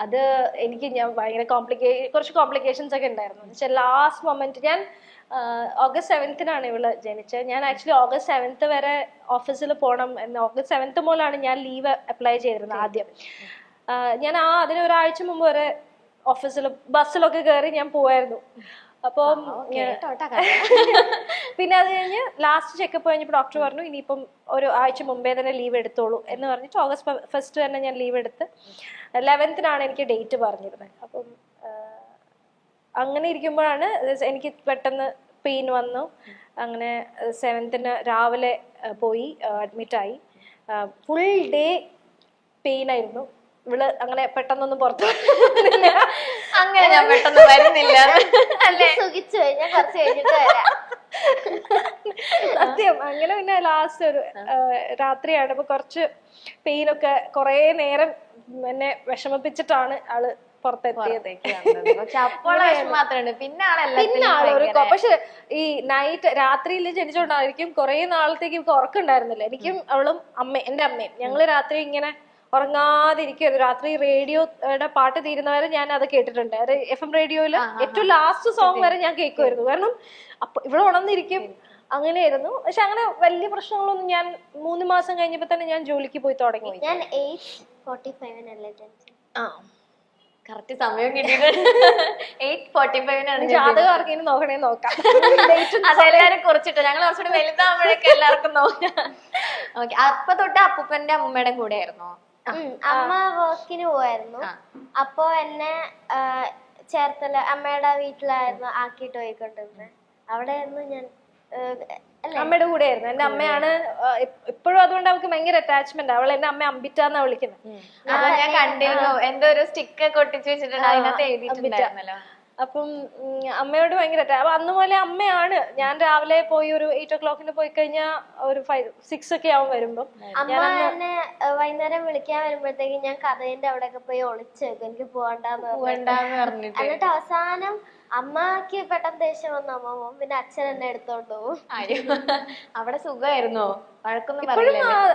അത് എനിക്ക് ഞാൻ ഭയങ്കര കുറച്ച് കോംപ്ലിക്കേഷൻസ് ഒക്കെ ഉണ്ടായിരുന്നു. പക്ഷെ ലാസ്റ്റ് മൊമെന്റ് ഞാൻ ഓഗസ്റ്റ് 7th ഇവള് ജനിച്ചത്. ഞാൻ ആക്ച്വലി ഓഗസ്റ്റ് 7th വരെ ഓഫീസിൽ പോകണം എന്ന് ഓഗസ്റ്റ് 7th മുതലാണ് ഞാൻ ലീവ് അപ്ലൈ ചെയ്തിരുന്നത് ആദ്യം. ഞാൻ അതിന് ഒരാഴ്ച മുമ്പ് വരെ ഓഫീസിൽ ബസ്സിലൊക്കെ കയറി ഞാൻ പോവായിരുന്നു. അപ്പം പിന്നെ അത് കഴിഞ്ഞ് ലാസ്റ്റ് ചെക്കപ്പ് കഴിഞ്ഞപ്പോൾ ഡോക്ടർ പറഞ്ഞു ഇനിയിപ്പം ഒരു ആഴ്ച മുമ്പേ തന്നെ ലീവ് എടുത്തോളൂ എന്ന് പറഞ്ഞിട്ട് ഓഗസ്റ്റ് 1st തന്നെ ഞാൻ ലീവ് എടുത്ത് 11th എനിക്ക് ഡേറ്റ് പറഞ്ഞിരുന്നത്. അപ്പം അങ്ങനെ ഇരിക്കുമ്പോഴാണ് എനിക്ക് പെട്ടെന്ന് പെയിൻ വന്നു. അങ്ങനെ 7th രാവിലെ പോയി അഡ്മിറ്റായി. ഫുൾ ഡേ പെയിൻ ആയിരുന്നു. ഇവള് അങ്ങനെ പെട്ടെന്നൊന്നും പുറത്തു അങ്ങനെ ഞാൻ പെട്ടെന്ന് വരുന്നില്ല അല്ലേ, സുഖിച്ചു ഞാൻ കുറച്ച് കഴിഞ്ഞിട്ട് വരാം. സത്യം. അങ്ങനെ പിന്നെ ലാസ്റ്റ് ഒരു രാത്രിയാണ്. അപ്പൊ കുറച്ച് പെയിനൊക്കെ കുറെ നേരം എന്നെ വിഷമിപ്പിച്ചിട്ടാണ് ആള് പുറത്തെത്തിയത്. പക്ഷെ അപ്പോൾ മാത്രമാണ് പിന്നാണ് ഒരു പക്ഷെ ഈ നൈറ്റ് രാത്രിയിൽ ജനിച്ചോണ്ടായിരിക്കും കുറെ നാളത്തേക്ക് ഉറക്കുണ്ടായിരുന്നില്ല. എനിക്കും അവളും എന്റെ അമ്മയും ഞങ്ങള് രാത്രി ഇങ്ങനെ ഉറങ്ങാതിരിക്കും. രാത്രി റേഡിയോയുടെ പാട്ട് തീരുന്നവരെ ഞാൻ അത് കേട്ടിട്ടുണ്ട്. FM റേഡിയോയില് ഏറ്റവും ലാസ്റ്റ് സോങ് വരെ ഞാൻ കേൾക്കുമായിരുന്നു. കാരണം അപ്പൊ ഇവിടെ ഉണർന്നിരിക്കും. അങ്ങനെയായിരുന്നു. പക്ഷെ അങ്ങനെ വലിയ പ്രശ്നങ്ങളൊന്നും ഞാൻ 3 മാസം കഴിഞ്ഞപ്പോ തന്നെ ഞാൻ ജോലിക്ക് പോയി തുടങ്ങി. ഞാൻ 8:45 കറക്റ്റ് സമയം കിട്ടിയിട്ടുണ്ട്. 8:45 ജാതകം ആർക്കെങ്കിലും നോക്കണേ നോക്കാം. അതെല്ലാരും കുറിച്ചിട്ടോ, ഞങ്ങൾ കുറച്ചുകൂടി വലുതാവുമ്പോഴൊക്കെ എല്ലാവർക്കും നോക്കാം. ഓക്കെ. അപ്പൊ തൊട്ട് അപ്പൂപ്പന്റെ അമ്മയുടെ കൂടെ ആയിരുന്നോ? അമ്മ വർക്കിന് പോവായിരുന്നു. അപ്പൊ എന്നെ ചേർത്തല അമ്മയുടെ വീട്ടിലായിരുന്നു ആക്കിയിട്ട് പോയിക്കൊണ്ടിരുന്നത്. അവിടെയായിരുന്നു ഞാൻ അമ്മയുടെ കൂടെ ആയിരുന്നു. എന്റെ അമ്മയാണ് ഇപ്പോഴും. അതുകൊണ്ട് അവൾക്ക് ഭയങ്കര അറ്റാച്ച്മെന്റ്. അവൾ എന്നെ അമ്മ അമ്പിറ്റാന്നാ വിളിക്കുന്നത്. ഞാൻ കണ്ടിരുന്നു, എന്തോ ഒരു സ്റ്റിക്ക് ഒട്ടിച്ച് വെച്ചിട്ടുണ്ട്, അതിനകത്ത് എഴുതിയിട്ടുണ്ടായിരുന്നല്ലോ. അപ്പം അമ്മയോട് ഭയങ്കര അപ്പൊ അന്ന് പോലെ അമ്മയാണ്. ഞാൻ രാവിലെ പോയി ഒരു 8 o'clock പോയി കഴിഞ്ഞാൽ ഒരു 5-6 ഒക്കെ ആവും വരുമ്പോ. അമ്മ എന്നെ വൈകുന്നേരം വിളിക്കാൻ വരുമ്പോഴത്തേക്ക് ഞാൻ കഥയിന്റെ അവിടെയൊക്കെ പോയി ഒളിച്ചേക്കും, എനിക്ക് പോകണ്ടെന്ന് പറഞ്ഞിട്ട്. എന്നിട്ട് അവസാനം അമ്മക്ക് പെട്ടെന്ന് ദേഷ്യം വന്നു അമ്മ പിന്നെ അച്ഛൻ എന്നെ എടുത്തോണ്ട് പോകും. അവിടെ സുഖമായിരുന്നോ? വഴക്കൊന്നും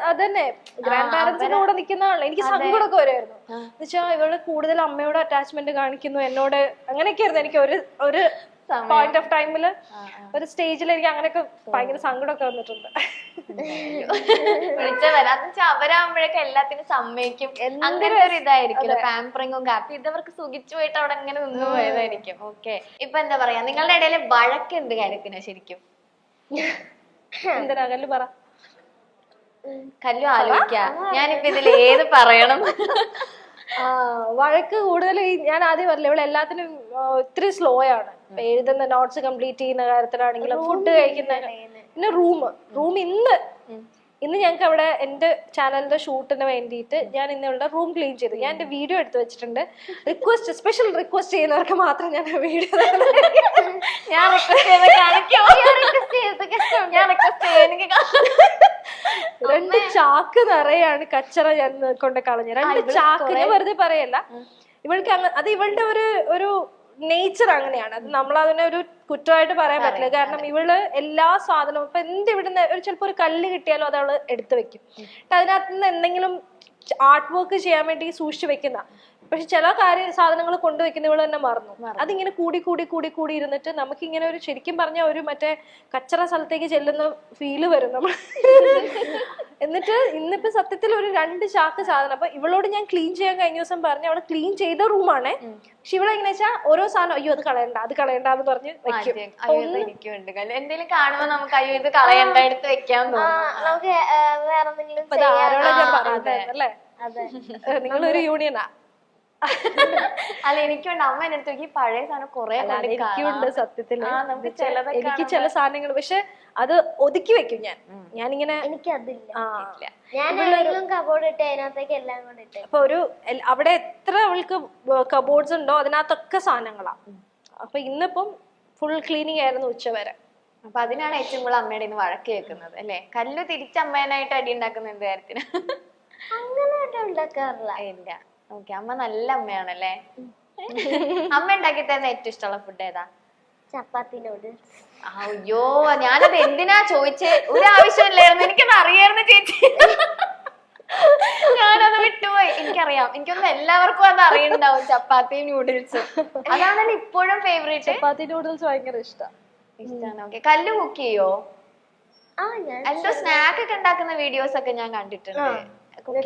അതന്നെ. ഗ്രാൻഡ് പാരന്റ്സിന്റെ കൂടെ നിൽക്കുന്നതാണല്ലോ. എനിക്ക് സങ്കടമൊക്കെ വരുമായിരുന്നു. എന്നുവെച്ചാൽ ഇവള് കൂടുതൽ അമ്മയോട് അറ്റാച്ച്മെന്റ് കാണിക്കുന്നു എന്നോട്. അങ്ങനെയൊക്കെയായിരുന്നു എനിക്ക് ഒരു പോയിന്റ് ഓഫ് ടൈമില് ഒരു സ്റ്റേജിൽ എനിക്ക് അങ്ങനെയൊക്കെ ഭയങ്കര സങ്കടമൊക്കെ വന്നിട്ടുണ്ട്. അവരാകുമ്പോഴൊക്കെ എല്ലാത്തിനും സമ്മതിക്കും. അങ്ങനെ ഒരു ഇതായിരിക്കും പാമ്പറിങ്ങും കാപ്പി. ഇതവർക്ക് സുഖിച്ചു പോയിട്ട് അവിടെ അങ്ങനെ നിന്ന് പോയതായിരിക്കും. ഓക്കെ. ഇപ്പൊ എന്താ പറയാ, നിങ്ങളുടെ ഇടയിൽ വഴക്ക് എന്ത് കാര്യത്തിനാ ശരിക്കും? എന്തിനാ കല്ലു പറ. കല്ലു ആലോചിക്കാം ഞാനിപ്പോ ഇതിൽ ഏത് പറയണം. വഴക്ക് കൂടുതൽ ഞാൻ ആദ്യം പറഞ്ഞില്ല, ഇവിടെ എല്ലാത്തിനും ഒത്തിരി സ്ലോ ആണ്. എഴുതുന്ന നോട്ട്സ് കംപ്ലീറ്റ് ചെയ്യുന്ന കാര്യത്തിലാണെങ്കിലും ഫുഡ് കഴിക്കുന്ന. പിന്നെ റൂം ഇന്ന് ഞങ്ങൾക്ക് അവിടെ എന്റെ ചാനലിന്റെ ഷൂട്ടിന് വേണ്ടിയിട്ട് ഞാൻ ഇന്ന് ഇവിടെ റൂം ക്ലീൻ ചെയ്തു. ഞാൻ എന്റെ വീഡിയോ എടുത്ത് വെച്ചിട്ടുണ്ട്. സ്പെഷ്യൽ റിക്വസ്റ്റ് ചെയ്യുന്നവർക്ക് മാത്രം ഞാൻ വീഡിയോ ഞാൻ രണ്ട് ചാക്ക് നിറയാണ് കച്ചറ ഞാൻ കൊണ്ട് കളഞ്ഞു. 2 ചാക്ക്. ഞാൻ വെറുതെ പറയല്ല. ഇവൾക്ക് അത് ഇവളുടെ ഒരു നേച്ചർ അങ്ങനെയാണ്. അത് നമ്മളതിനെ ഒരു കുറ്റമായിട്ട് പറയാൻ പറ്റില്ല. കാരണം ഇവള് എല്ലാ സാധനവും ഇപ്പൊ ഇവിടുന്ന് ചിലപ്പോ ഒരു കല്ല് കിട്ടിയാലും അത് അവള് എടുത്തു വെക്കും. അതിനകത്ത് നിന്ന് എന്തെങ്കിലും ആർട്ട് വർക്ക് ചെയ്യാൻ വേണ്ടി സൂക്ഷിച്ചു വെക്കുന്ന. പക്ഷെ ചില സാധനങ്ങൾ കൊണ്ടുവെക്കുന്ന ഇവള് തന്നെ മറന്നു. അതിങ്ങനെ കൂടി ഇരുന്നിട്ട് നമുക്കിങ്ങനെ ഒരു ശരിക്കും പറഞ്ഞ ഒരു മറ്റേ കച്ചറ സ്ഥലത്തേക്ക് ചെല്ലുന്ന ഫീല് വരും നമ്മൾ. എന്നിട്ട് ഇന്നിപ്പോ സത്യത്തിൽ ഒരു 2 ചാക്ക് സാധനം. അപ്പൊ ഇവളോട് ഞാൻ ക്ലീൻ ചെയ്യാൻ കഴിഞ്ഞ ദിവസം പറഞ്ഞു. അവള് ക്ലീൻ ചെയ്ത റൂമാണേ. പക്ഷെ ഇവിടെ എങ്ങനെ വെച്ചാൽ ഓരോ സാധനം അയ്യോ അത് കളയണ്ട എന്ന് പറഞ്ഞ് വെക്കും. എന്തെങ്കിലും കാണുമ്പോ നമുക്ക് അയ്യോ ഇത് കളയണ്ട എടുത്ത് വെക്കാൻ നമുക്ക് വേറെ എന്തെങ്കിലും അല്ലേ? നിങ്ങളൊരു യൂണിയനാ. അല്ല എനിക്കുണ്ട്. അമ്മ എന്റെ അടുത്ത് പഴയ സാധനം കുറെ എനിക്കുണ്ട് സത്യത്തില്. എനിക്ക് ചില സാധനങ്ങൾ പക്ഷെ അത് ഒതുക്കി വെക്കും ഞാനിങ്ങനെ. എനിക്കതില്ല. കബോർഡ് ഇട്ട് അതിനകത്തേക്ക് എല്ലാം കൂടെ ഇട്ട്. അപ്പൊ അവിടെ എത്ര അവൾക്ക് കബോർഡ്സ് ഉണ്ടോ അതിനകത്തൊക്കെ സാധനങ്ങളാ. അപ്പൊ ഇന്നിപ്പം ഫുൾ ക്ലീനിങ് ആയിരുന്നു ഉച്ചവരെ. അപ്പൊ അതിനാണ് ഏറ്റവും കൂടുതൽ അമ്മയുടെ ഇന്ന് വഴക്ക് കേൾക്കുന്നത് അല്ലെ? കല്ലു തിരിച്ചമ്മേനായിട്ട് അടി ഉണ്ടാക്കുന്ന എന്ത് കാര്യത്തിന്? അങ്ങനെ ഉണ്ടാക്കാറില്ല. ഇല്ല. ഓക്കെ. അമ്മ നല്ല അമ്മയാണല്ലേ. അമ്മ ഉണ്ടാക്കി തരുന്ന ഏറ്റവും ഇഷ്ടമുള്ള ഫുഡ് ഏതാ? ചപ്പാത്തി നൂഡിൽസ്. അയ്യോ ഞാനത് എന്തിനാ ചോദിച്ചേ? ഒരു ആവശ്യമില്ലായിരുന്നു. എനിക്കത് അറിയായിരുന്നു ചേച്ചി. ഞാനത് വിട്ടുപോയി. എനിക്കറിയാം, എനിക്കൊന്നും എല്ലാവർക്കും അത് അറിയണ്ടാവും, ചപ്പാത്തിയും നൂഡിൽസും. അതാണല്ലോ ഇപ്പോഴും ഫേവറേറ്റ്. ചപ്പാത്തി നൂഡിൽസ് ഭയങ്കര ഇഷ്ടമാണ്. ഓക്കെ. കല്ല് കുക്ക് ചെയ്യോ? ആ ഞാൻ എന്തോ സ്നാക്ക് ഒക്കെ ഉണ്ടാക്കുന്ന വീഡിയോസ് ഒക്കെ ഞാൻ കണ്ടിട്ടുണ്ട്.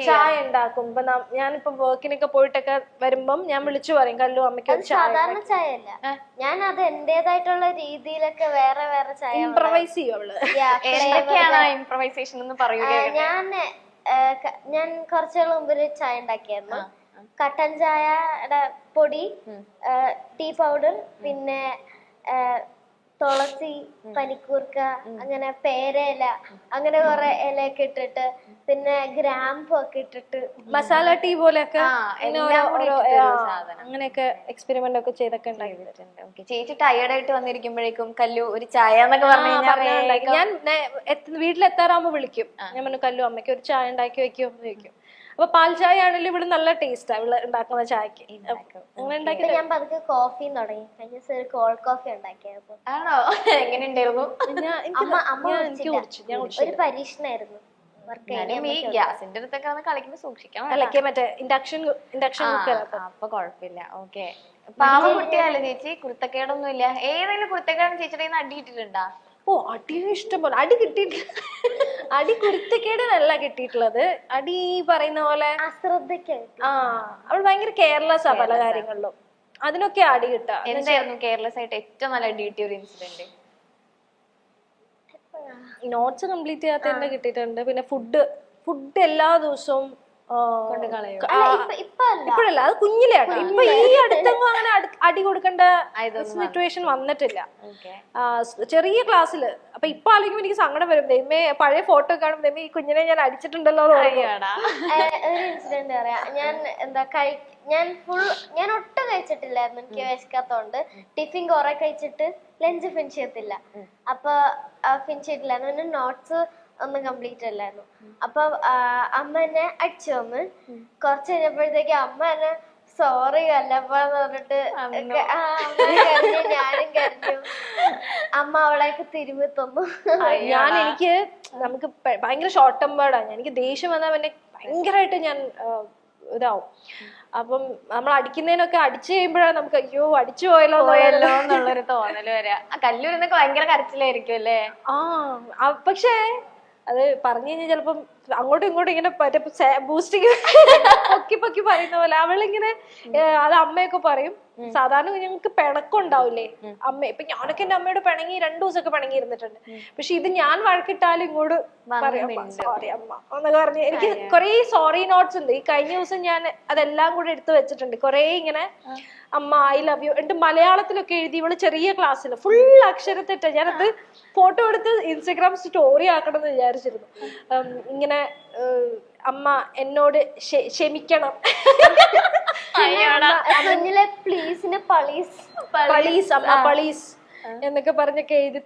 ചായ ഉണ്ടാക്കും. ഇപ്പൊ ഞാനിപ്പോ വർക്കിനൊക്കെ പോയിട്ടൊക്കെ വരുമ്പം ഞാൻ വിളിച്ചു പറയും കല്ലു അമ്മയ്ക്ക് ഒരു ചായ. സാധാരണ ചായ അല്ല, ഞാൻ അത് എന്റേതായിട്ടുള്ള രീതിയിലൊക്കെ വേറെ വേറെ ചായ ഇംപ്രവൈസ് ചെയ്യും അവള്. എന്തൊക്കെയാണ് ഇംപ്രവൈസേഷൻ എന്ന് പറയുക? ഞാൻ കുറച്ചുകൾ മുമ്പ് ഒരു ചായ ഉണ്ടാക്കിയായിരുന്നു. കട്ടൻ ചായയുടെ പൊടി, ടീ പൗഡർ, പിന്നെ തുളസി, പനിക്കൂർക്ക, അങ്ങനെ പേരയില, അങ്ങനെ കുറെ ഇലയൊക്കെ ഇട്ടിട്ട്, പിന്നെ ഗ്രാമ്പു ഒക്കെ ഇട്ടിട്ട് മസാല ടീ പോലെയൊക്കെ സാധനം. അങ്ങനെയൊക്കെ എക്സ്പെരിമെന്റ് ഒക്കെ ചെയ്തൊക്കെ ഉണ്ടാക്കിയിട്ടുണ്ട്. ചേച്ചി ടയേർഡ് ആയിട്ട് വന്നിരിക്കുമ്പോഴേക്കും കല്ലു ഒരു ചായ എന്നൊക്കെ പറഞ്ഞു ഞാൻ വീട്ടിലെത്താറാകുമ്പോ വിളിക്കും. ഞാൻ പറഞ്ഞു കല്ലു അമ്മയ്ക്ക് ഒരു ചായ ഉണ്ടാക്കി വെക്കോ എന്ന് ചോദിക്കും. അപ്പൊ പാൽ ചായ ആണെങ്കിലും ഇവിടെ നല്ല ടേസ്റ്റാ ഇവിടെ ഉണ്ടാക്കുന്ന ചായക്ക്. അങ്ങനെ ഉണ്ടാക്കി ഞാൻ പതുക്കെ കോഫിയും തുടങ്ങി. കഴിഞ്ഞ ദിവസം ഒരു കോൾഡ് കോഫി ഉണ്ടാക്കിയപ്പോ. ആണോ? എങ്ങനെ ഉണ്ടായിരുന്നു? ഒരു പരീക്ഷണായിരുന്നു. ഈ ഗ്യാസിന്റെ അടുത്തൊക്കെ കളിക്കുമ്പോ സൂക്ഷിക്കാം. അല്ലക്കെ മറ്റേ ഇൻഡക്ഷൻ കുക്കർ. അപ്പൊ കുഴപ്പമില്ല. ഓക്കെ. പാവ കുട്ടിയല്ലേ ചേച്ചി? കുരുത്തക്കേടൊന്നും ഇല്ല? ഏതെങ്കിലും കുരുത്തക്കേടും ചേച്ചിയുടെ കയ്യിൽ നിന്ന് അടിയിട്ടിട്ടുണ്ടാ? ഓ, അടി ഇഷ്ടം പോലെ. അടി കിട്ടിയിട്ടില്ല. അടി കുരുത്തക്കേടിനല്ല കിട്ടിയിട്ടുള്ളത്. അടി പറയുന്ന പോലെ അശ്രദ്ധയ്ക്ക്. അവൾ ഭയങ്കര കെയർലെസ് ആ പല കാര്യങ്ങളിലും. അതിനൊക്കെ അടി കിട്ടാ. എന്തായിരുന്നു കെയർലെസ് ആയിട്ട് ഏറ്റവും നല്ല അടി കിട്ടിയ ഒരു ഇൻസിഡന്റ്? നോട്ട്സ് കംപ്ലീറ്റ് ചെയ്യാത്തതിന്റെ കിട്ടിയിട്ടുണ്ട്. പിന്നെ ഫുഡ് എല്ലാ ദിവസവും ഇപ്പഴല്ല, അത് കുഞ്ഞിലെ ആട്ടോ. ഇപ്പൊ ഈ അടുത്തെങ്ങും അങ്ങനെ അടി കൊടുക്കേണ്ട സിറ്റുവേഷൻ വന്നിട്ടില്ല. ചെറിയ ക്ലാസ്സില്. അപ്പൊ ഇപ്പൊ ആലോചിക്കുമ്പോ എനിക്ക് സങ്കടം വരും. ദൈവമേ, പഴയ ഫോട്ടോ കാണുമ്പോ ദൈവമേ ഈ കുഞ്ഞിനെ ഞാൻ അടിച്ചിട്ടുണ്ടല്ലോ. ഒരു ഇൻസിഡന്റ് പറയാം. ഞാൻ ഒട്ടും കഴിച്ചിട്ടില്ലായിരുന്നു. എനിക്ക് വിശക്കാത്തോണ്ട് ടിഫിൻ കുറെ കഴിച്ചിട്ട് ലഞ്ച് ഫിനിഷ് ചെയ്യത്തില്ല. അപ്പൊ ഫിനിഷ് ചെയ്തിട്ടില്ലായിരുന്നു. പിന്നെ നോട്ട്സ് ഒന്നും കംപ്ലീറ്റ് അല്ലായിരുന്നു. അപ്പൊ അമ്മ എന്നെ അടിച്ചു വന്ന്. കുറച്ച് കഴിഞ്ഞപ്പോഴത്തേക്ക് അമ്മ എന്നെ സോറി കല്ലപ്പാന്ന് പറഞ്ഞിട്ട് ഞാനും കരഞ്ഞു. അമ്മ അവളേക്ക് തിരുമ്പി തന്നു. എനിക്ക് നമുക്ക് ഭയങ്കര ഷോർട്ട് ടെമ്പേർഡാണ്. എനിക്ക് ദേഷ്യം വന്നാൽ പിന്നെ ഭയങ്കരമായിട്ട് ഞാൻ ഇതാവും. അപ്പം നമ്മൾ അടിക്കുന്നതിനൊക്കെ അടിച്ചു കഴിയുമ്പോഴാണ് നമുക്ക് അയ്യോ അടിച്ചു പോയല്ലോ എന്നുള്ളൊരു തോന്നല് വരാ. കല്ലൂരിന്നൊക്കെ ഭയങ്കര കരച്ചിലായിരിക്കും അല്ലേ? പക്ഷേ അത് പറഞ്ഞു കഴിഞ്ഞാൽ ചിലപ്പം അങ്ങോട്ടും ഇങ്ങോട്ടും ഇങ്ങനെ ബൂസ്റ്റിങ് പൊക്കി പറയുന്ന പോലെ അവളിങ്ങനെ അത് അമ്മയൊക്കെ പറയും. സാധാരണ ഞങ്ങൾക്ക് പിണക്കം ഉണ്ടാവില്ലേ അമ്മ. ഇപ്പൊ ഞാനൊക്കെ എന്റെ അമ്മയോട് പിണങ്ങി 2 ദിവസമൊക്കെ പിണങ്ങി ഇരുന്നിട്ടുണ്ട്. പക്ഷെ ഇത് ഞാൻ വഴക്കിട്ടാലും ഇങ്ങോട്ട് പറയും സോറി അമ്മ എന്നൊക്കെ പറഞ്ഞ്. എനിക്ക് കുറെ സോറി നോട്ട്സ് ഉണ്ട്. ഈ കഴിഞ്ഞ ദിവസം ഞാൻ അതെല്ലാം കൂടെ എടുത്തു വെച്ചിട്ടുണ്ട്. കുറെ ഇങ്ങനെ അമ്മ ഐ ലവ് യു എന്നിട്ട് മലയാളത്തിലൊക്കെ എഴുതി. ഇവള് ചെറിയ ക്ലാസ്സിൽ ഫുൾ അക്ഷരത്തെറ്റ. ഞാനത് ഫോട്ടോ എടുത്ത് ഇൻസ്റ്റഗ്രാം സ്റ്റോറി ആക്കണം എന്ന് വിചാരിച്ചിരുന്നു. ഇങ്ങനെ അമ്മ എന്നോട് ക്ഷമിക്കണം, പളീസ് എന്നൊക്കെ പറഞ്ഞൊക്കെ എഴുതി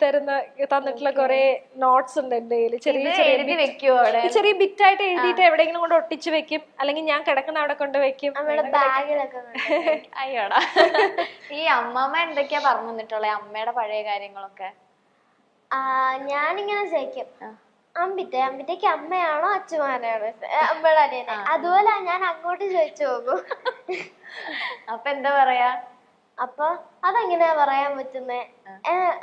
തന്നിട്ടുള്ള കുറെ നോട്ട്സ് ഉണ്ട് എന്റെ കയ്യില്. ചെറിയ ബിറ്റായിട്ട് എഴുതിയിട്ട് എവിടെയെങ്കിലും കൊണ്ട് ഒട്ടിച്ചു വെക്കും. അല്ലെങ്കിൽ ഞാൻ കിടക്കുന്ന അവിടെ കൊണ്ട് വെക്കും. അയ്യോടാ. ഈ അമ്മമ്മ എന്തൊക്കെയാ പറഞ്ഞു തന്നിട്ടുള്ളത് അമ്മയുടെ പഴയ കാര്യങ്ങളൊക്കെ? ഞാനിങ്ങനെ ചോദിക്കും, അമ്പിറ്റയ്ക്ക് അമ്മയാണോ അച്ഛമാനാണോ അമ്മയുടെ അനിയനെ? അതുപോലെ ഞാൻ അങ്ങോട്ട് ചോദിച്ചു പോകും. അപ്പൊ എന്താ പറയാ? അപ്പൊ അതെങ്ങനെയാ പറയാൻ പറ്റുന്നേ?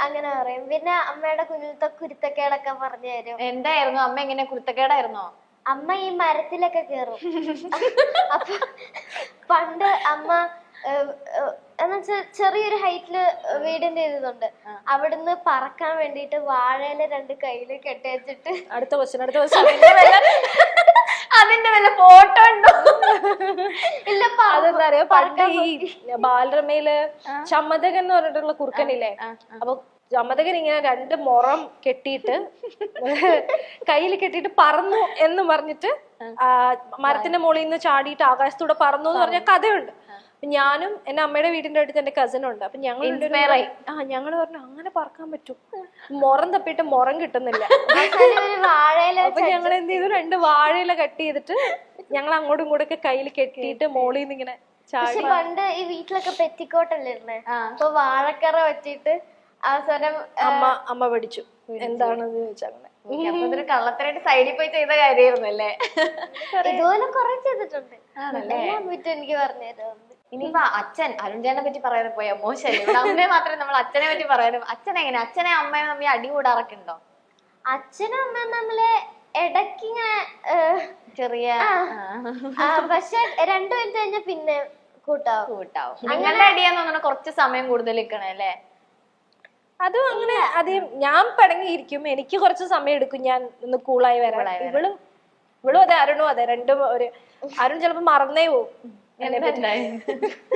അങ്ങനെ പറയും. പിന്നെ അമ്മയുടെ കുഞ്ഞിലത്തെ കുരുത്തക്കേടൊക്കെ പറഞ്ഞു തരും. എന്തായിരുന്നു അമ്മ? എങ്ങനെ കുരുത്തക്കേടായിരുന്നോ? അമ്മ ഈ മരത്തിലൊക്കെ കേറും. അപ്പൊ പണ്ട് അമ്മ എന്നുവെച്ചാ ചെറിയൊരു ഹൈറ്റില് വീടിന്റെ ഇതുണ്ട്. അവിടുന്ന് പറക്കാൻ വേണ്ടിട്ട് വാഴയില 2 കയ്യില് കെട്ടി വെച്ചിട്ട് അടുത്ത ക്വസ്റ്റ്യൻ അതിന്റെ വല്ല ഫോട്ടോ ഉണ്ടോ? ഇല്ല. അതെന്താ അറിയോ, പണ്ട് ഈ ബാലരമയില് ചമ്മതകൻ എന്ന് പറഞ്ഞിട്ടുള്ള കുറുക്കനില്ലേ, അപ്പൊ ചമ്മതകൻ ഇങ്ങനെ 2 മുറം കെട്ടിയിട്ട് കയ്യിൽ കെട്ടിയിട്ട് പറന്നു എന്ന് പറഞ്ഞിട്ട് മരത്തിന്റെ മുകളിൽ നിന്ന് ചാടിയിട്ട് ആകാശത്തൂടെ പറന്നു എന്ന് പറഞ്ഞ കഥയുണ്ട്. ഞാനും എന്റെ അമ്മയുടെ വീടിന്റെ അടുത്ത് എന്റെ കസിനും ഉണ്ട്. അപ്പൊ ഞങ്ങള് പറഞ്ഞു അങ്ങനെ പറക്കാൻ പറ്റും, മുറം തപ്പിയിട്ട് മുറം കിട്ടുന്നില്ല. അപ്പൊ ഞങ്ങൾ എന്ത് ചെയ്തു, 2 വാഴയില കട്ട് ചെയ്തിട്ട് ഞങ്ങൾ അങ്ങോട്ടും ഇങ്ങോട്ടൊക്കെ കയ്യിൽ കെട്ടിയിട്ട് മോളിൽ നിന്ന് ഇങ്ങനെ ചാടി. പണ്ട് ഈ വീട്ടിലൊക്കെ പെറ്റിക്കോട്ടല്ലേ ഇരുന്നേ, അപ്പൊ വാഴക്കറ വെച്ചിട്ട് അവസാനം അമ്മ പഠിച്ചു എന്താണെന്ന് ചോദിച്ചാൽ അങ്ങനെ അപ്പൊ ഇതൊരു കള്ളത്തരായിട്ട് സൈഡിൽ പോയി ചെയ്ത കാര്യമായിരുന്നു അല്ലേ? ഇതുപോലെ കുറെ ചെയ്തിട്ടുണ്ട്. ആണല്ലേ? എല്ലാം പറ്റും എനിക്ക് പറഞ്ഞു തരുന്നത്. ഇനിയിപ്പോ അച്ഛൻ അരുൺ ചേട്ടനെ പറ്റി പറയാതെ പോയാ മോശമല്ലേ? ഇവിടെ അമ്മയെ മാത്രമേ നമ്മൾ അച്ഛനെ പറ്റി പറയാനും. അച്ഛൻ എങ്ങനെ, അച്ഛനെ അമ്മയും തമ്മിൽ അടി കൂടാറൊക്കെ ഉണ്ടോ? അച്ഛനും അമ്മയും നമ്മള് ഇടയ്ക്കിങ്ങനെ ചെറിയ പക്ഷെ 2 മിനിറ്റ് കഴിഞ്ഞ പിന്നെ കൂട്ടാവും. നിങ്ങളുടെ അടിയാന്ന് തോന്നുന്നു കുറച്ച് സമയം കൂടുതൽ നിൽക്കണേ അല്ലേ? അതും അങ്ങനെ ആദ്യം ഞാൻ പടങ്ങിയിരിക്കും, എനിക്ക് കുറച്ച് സമയം എടുക്കും ഞാൻ ഒന്ന് കൂളായി വരാൻ. ഇവളും അതെ, അരുണും അതെ, രണ്ടും ഒരു അരുൺ ചിലപ്പോ മറന്നേ പോവും. എന്താ